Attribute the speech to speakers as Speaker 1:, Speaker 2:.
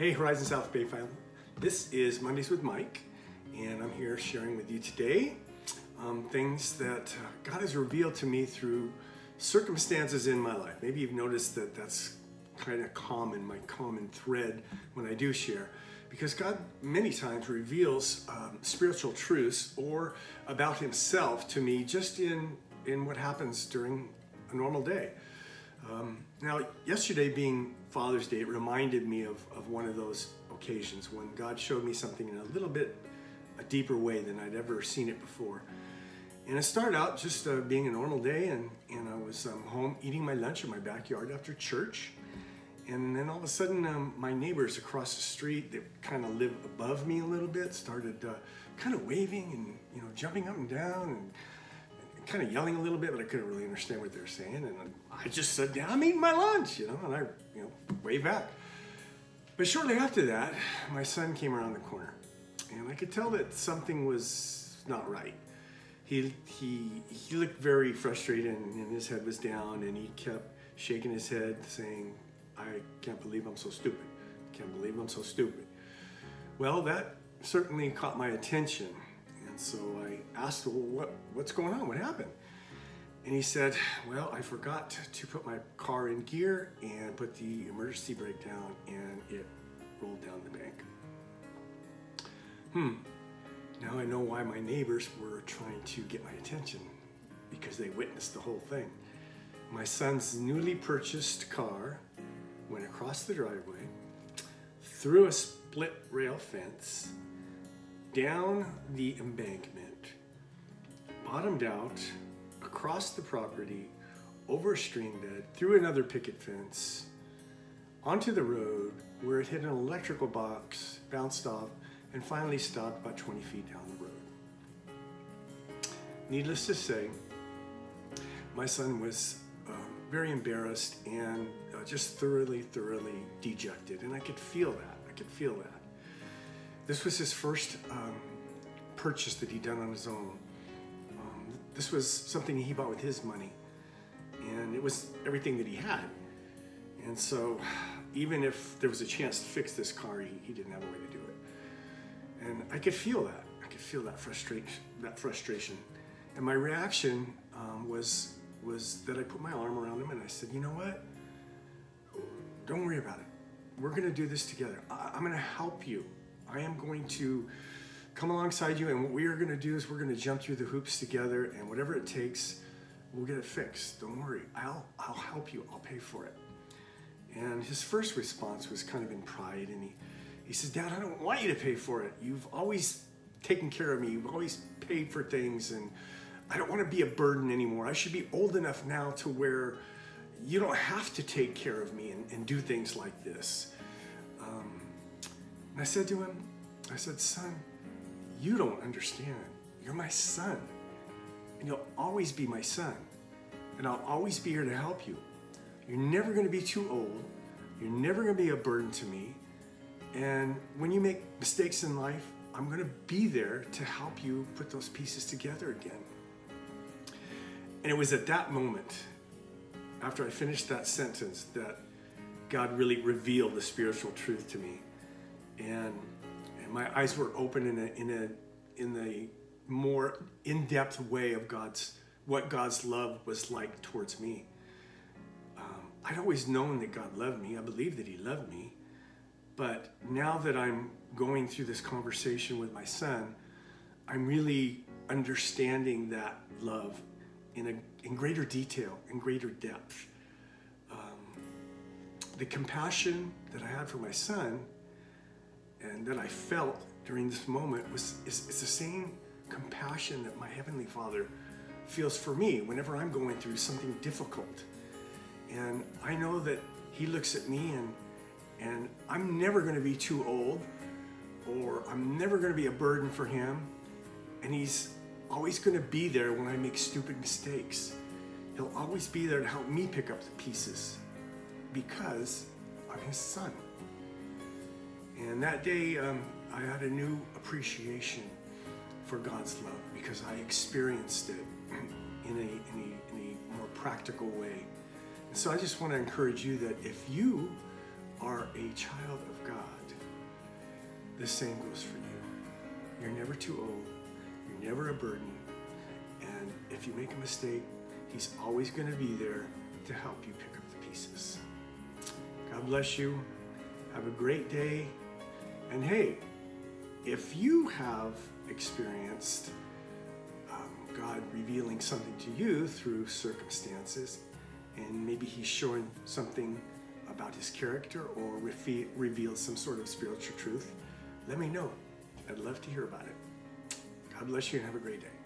Speaker 1: Hey, Horizon South Bay family. This is Mondays with Mike, and I'm here sharing with you today things that God has revealed to me through circumstances in my life. Maybe you've noticed that that's kind of common, my common thread when I do share, because God many times reveals spiritual truths or about Himself to me just in what happens during a normal day. Now, yesterday being Father's Day, it reminded me of one of those occasions when God showed me something in a little bit a deeper way than I'd ever seen it before. And it started out just being a normal day, and I was home eating my lunch in my backyard after church. And then all of a sudden, my neighbors across the street that kind of live above me a little bit started kind of waving and jumping up and down and kind of yelling a little bit, but I couldn't really understand what they were saying. And I just sat down, I'm eating my lunch, and I waved back. But shortly after that, my son came around the corner, and I could tell that something was not right. He looked very frustrated, and his head was down, and he kept shaking his head, saying, "I can't believe I'm so stupid. Can't believe I'm so stupid." Well, that certainly caught my attention. And so I asked, "Well, what's going on? What happened?" And he said, "Well, I forgot to put my car in gear and put the emergency brake down, and it rolled down the bank." Now I know why my neighbors were trying to get my attention, because they witnessed the whole thing. My son's newly purchased car went across the driveway, through a split rail fence, down the embankment, bottomed out, across the property, over a stream bed, through another picket fence, onto the road, where it hit an electrical box, bounced off, and finally stopped about 20 feet down the road. Needless to say, my son was very embarrassed and just thoroughly dejected, and I could feel that. This was his first purchase that he'd done on his own. This was something he bought with his money, and it was everything that he had. And so even if there was a chance to fix this car, he didn't have a way to do it. And I could feel that. I could feel that frustration. And my reaction was that I put my arm around him and I said, "You know what? Don't worry about it. We're going to do this together. I'm going to help you. I am going to come alongside you, and what we are going to do is we're going to jump through the hoops together, and whatever it takes, we'll get it fixed. Don't worry. I'll help you. I'll pay for it." And his first response was kind of in pride, and he says, "Dad, I don't want you to pay for it. You've always taken care of me. You've always paid for things, and I don't want to be a burden anymore. I should be old enough now to where you don't have to take care of me and do things like this." And I said to him, "Son, you don't understand. You're my son, and you'll always be my son, and I'll always be here to help you. You're never going to be too old. You're never going to be a burden to me. And when you make mistakes in life, I'm going to be there to help you put those pieces together again." And it was at that moment, after I finished that sentence, that God really revealed the spiritual truth to me. And my eyes were open in a more in-depth way of what God's love was like towards me. I'd always known that God loved me. I believed that He loved me. But now that I'm going through this conversation with my son, I'm really understanding that love in greater detail, in greater depth. The compassion that I had for my son and that I felt during this moment is the same compassion that my Heavenly Father feels for me whenever I'm going through something difficult. And I know that He looks at me and I'm never going to be too old, or I'm never going to be a burden for Him. And He's always going to be there when I make stupid mistakes. He'll always be there to help me pick up the pieces because I'm His son. And that day, I had a new appreciation for God's love because I experienced it in a more practical way. And so I just want to encourage you that if you are a child of God, the same goes for you. You're never too old. You're never a burden. And if you make a mistake, He's always going to be there to help you pick up the pieces. God bless you. Have a great day. And hey, if you have experienced God revealing something to you through circumstances, and maybe He's showing something about His character or revealed some sort of spiritual truth, let me know. I'd love to hear about it. God bless you and have a great day.